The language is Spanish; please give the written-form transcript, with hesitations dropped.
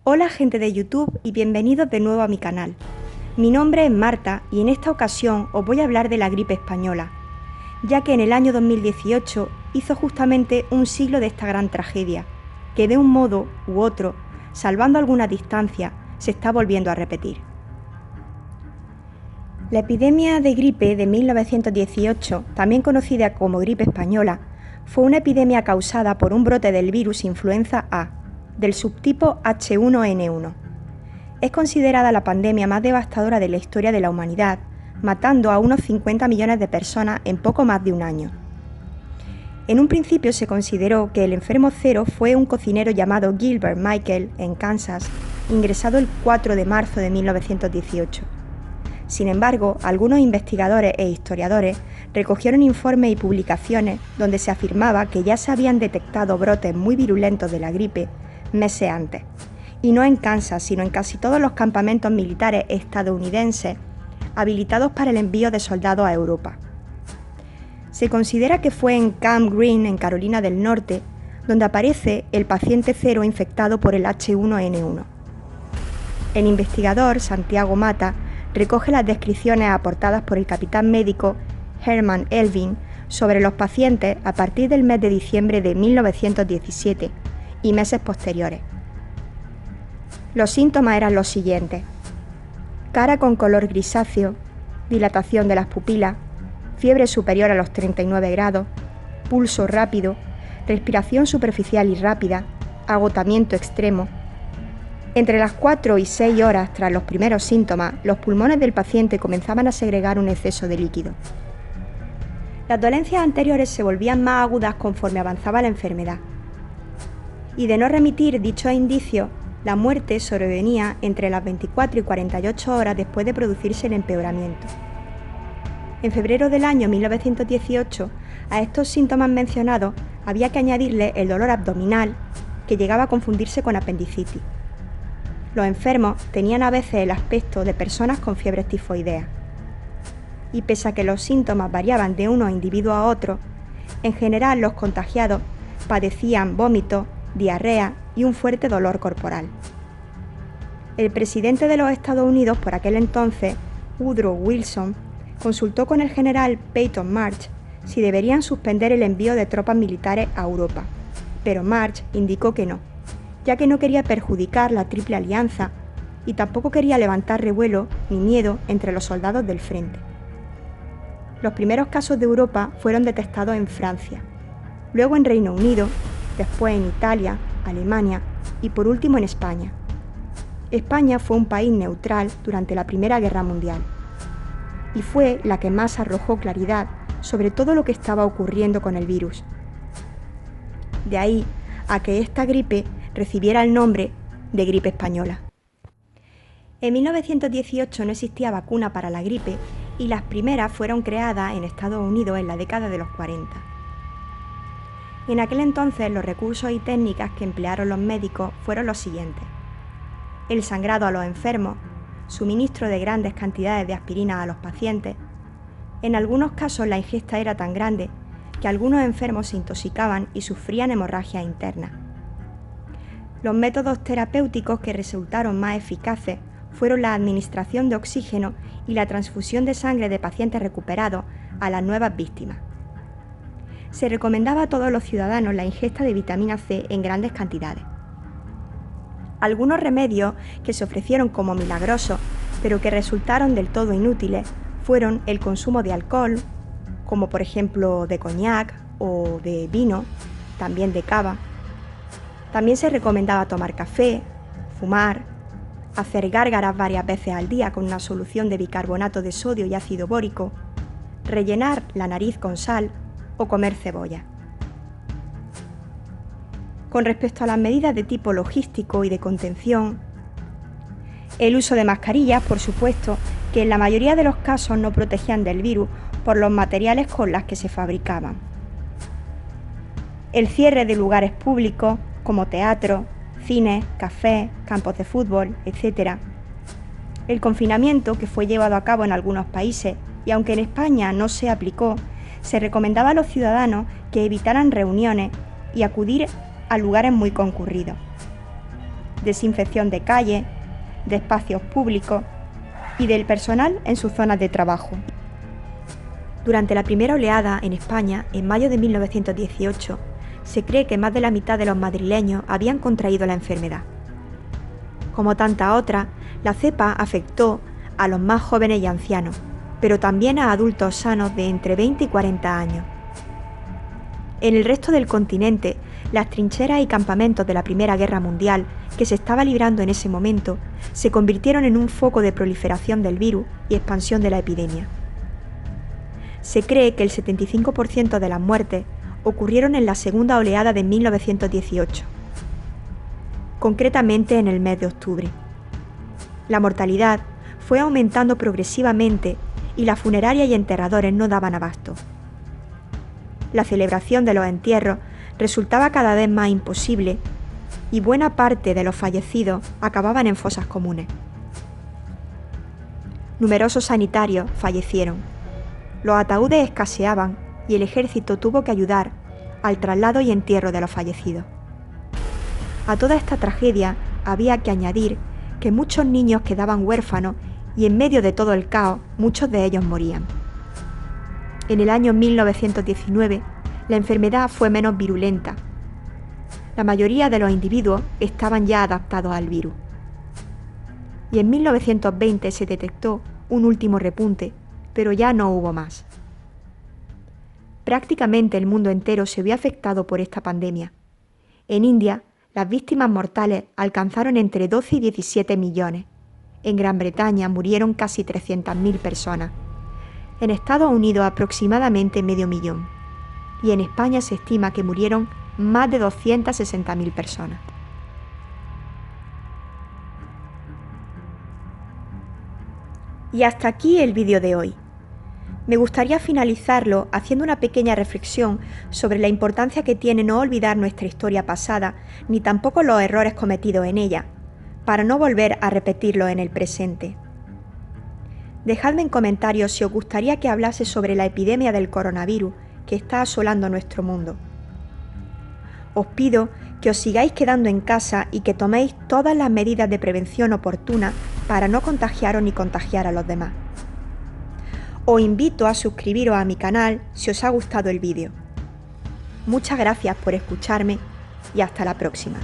Hola gente de YouTube y bienvenidos de nuevo a mi canal. Mi nombre es Marta y en esta ocasión os voy a hablar de la gripe española, ya que en el año 2018 hizo justamente un siglo de esta gran tragedia, que de un modo u otro, salvando alguna distancia, se está volviendo a repetir. La epidemia de gripe de 1918, también conocida como gripe española, fue una epidemia causada por un brote del virus influenza A, del subtipo H1N1. Es considerada la pandemia más devastadora de la historia de la humanidad, matando a unos 50 millones de personas en poco más de un año. En un principio se consideró que el enfermo cero fue un cocinero llamado Gilbert Michael en Kansas, ingresado el 4 de marzo de 1918. Sin embargo, algunos investigadores e historiadores recogieron informes y publicaciones donde se afirmaba que ya se habían detectado brotes muy virulentos de la gripe meses antes, y no en Kansas, sino en casi todos los campamentos militares estadounidenses habilitados para el envío de soldados a Europa. Se considera que fue en Camp Green, en Carolina del Norte, donde aparece el paciente cero infectado por el H1N1. El investigador Santiago Mata recoge las descripciones aportadas por el capitán médico Herman Elvin sobre los pacientes a partir del mes de diciembre de 1917 y meses posteriores. Los síntomas eran los siguientes: cara con color grisáceo, dilatación de las pupilas, fiebre superior a los 39 grados, pulso rápido, respiración superficial y rápida, agotamiento extremo. Entre las 4 y 6 horas tras los primeros síntomas, los pulmones del paciente comenzaban a segregar un exceso de líquido. Las dolencias anteriores se volvían más agudas conforme avanzaba la enfermedad. Y de no remitir dichos indicios, la muerte sobrevenía entre las 24 y 48 horas después de producirse el empeoramiento. En febrero del año 1918, a estos síntomas mencionados había que añadirle el dolor abdominal, que llegaba a confundirse con apendicitis. Los enfermos tenían a veces el aspecto de personas con fiebres tifoideas. Y pese a que los síntomas variaban de unos individuos a otros, en general los contagiados padecían vómitos, diarrea y un fuerte dolor corporal. El presidente de los Estados Unidos por aquel entonces, Woodrow Wilson, consultó con el general Peyton March si deberían suspender el envío de tropas militares a Europa, pero March indicó que no, ya que no quería perjudicar la Triple Alianza y tampoco quería levantar revuelo ni miedo entre los soldados del frente. Los primeros casos de Europa fueron detectados en Francia, luego en Reino Unido, después en Italia, Alemania y por último en España. España fue un país neutral durante la Primera Guerra Mundial y fue la que más arrojó claridad sobre todo lo que estaba ocurriendo con el virus. De ahí a que esta gripe recibiera el nombre de gripe española. En 1918 no existía vacuna para la gripe y las primeras fueron creadas en Estados Unidos en la década de los 40. En aquel entonces los recursos y técnicas que emplearon los médicos fueron los siguientes: el sangrado a los enfermos, suministro de grandes cantidades de aspirina a los pacientes. En algunos casos la ingesta era tan grande que algunos enfermos se intoxicaban y sufrían hemorragias internas. Los métodos terapéuticos que resultaron más eficaces fueron la administración de oxígeno y la transfusión de sangre de pacientes recuperados a las nuevas víctimas. Se recomendaba a todos los ciudadanos la ingesta de vitamina C en grandes cantidades. Algunos remedios que se ofrecieron como milagrosos, pero que resultaron del todo inútiles, fueron el consumo de alcohol, como por ejemplo de coñac o de vino, también de cava. También se recomendaba tomar café, fumar, hacer gárgaras varias veces al día con una solución de bicarbonato de sodio y ácido bórico, rellenar la nariz con sal o comer cebolla. Con respecto a las medidas de tipo logístico y de contención, el uso de mascarillas, por supuesto, que en la mayoría de los casos no protegían del virus por los materiales con los que se fabricaban. El cierre de lugares públicos como teatros, cines, cafés, campos de fútbol, etc. El confinamiento, que fue llevado a cabo en algunos países y aunque en España no se aplicó, se recomendaba a los ciudadanos que evitaran reuniones y acudir a lugares muy concurridos. desinfección de calles, de espacios públicos y del personal en sus zonas de trabajo. Durante la primera oleada en España, en mayo de 1918, se cree que más de la mitad de los madrileños habían contraído la enfermedad. Como tantas otras, la cepa afectó a los más jóvenes y ancianos, pero también a adultos sanos de entre 20 y 40 años. En el resto del continente, las trincheras y campamentos de la Primera Guerra Mundial, que se estaba librando en ese momento, se convirtieron en un foco de proliferación del virus y expansión de la epidemia. Se cree que el 75% de las muertes ocurrieron en la segunda oleada de 1918, concretamente en el mes de octubre. La mortalidad fue aumentando progresivamente y las funerarias y enterradores no daban abasto. La celebración de los entierros resultaba cada vez más imposible y buena parte de los fallecidos acababan en fosas comunes. Numerosos sanitarios fallecieron. Los ataúdes escaseaban y el ejército tuvo que ayudar al traslado y entierro de los fallecidos. A toda esta tragedia había que añadir que muchos niños quedaban huérfanos y en medio de todo el caos muchos de ellos morían. En el año 1919, la enfermedad fue menos virulenta. La mayoría de los individuos estaban ya adaptados al virus. Y en 1920 se detectó un último repunte, pero ya no hubo más. Prácticamente el mundo entero se vio afectado por esta pandemia. En India, las víctimas mortales alcanzaron entre 12 y 17 millones. En Gran Bretaña murieron casi 300.000 personas. En Estados Unidos aproximadamente 500.000. Y en España se estima que murieron más de 260.000 personas. Y hasta aquí el vídeo de hoy. Me gustaría finalizarlo haciendo una pequeña reflexión sobre la importancia que tiene no olvidar nuestra historia pasada, ni tampoco los errores cometidos en ella, para no volver a repetirlo en el presente. Dejadme en comentarios si os gustaría que hablase sobre la epidemia del coronavirus que está asolando nuestro mundo. Os pido que os sigáis quedando en casa y que toméis todas las medidas de prevención oportunas para no contagiaros ni contagiar a los demás. Os invito a suscribiros a mi canal si os ha gustado el vídeo. Muchas gracias por escucharme y hasta la próxima.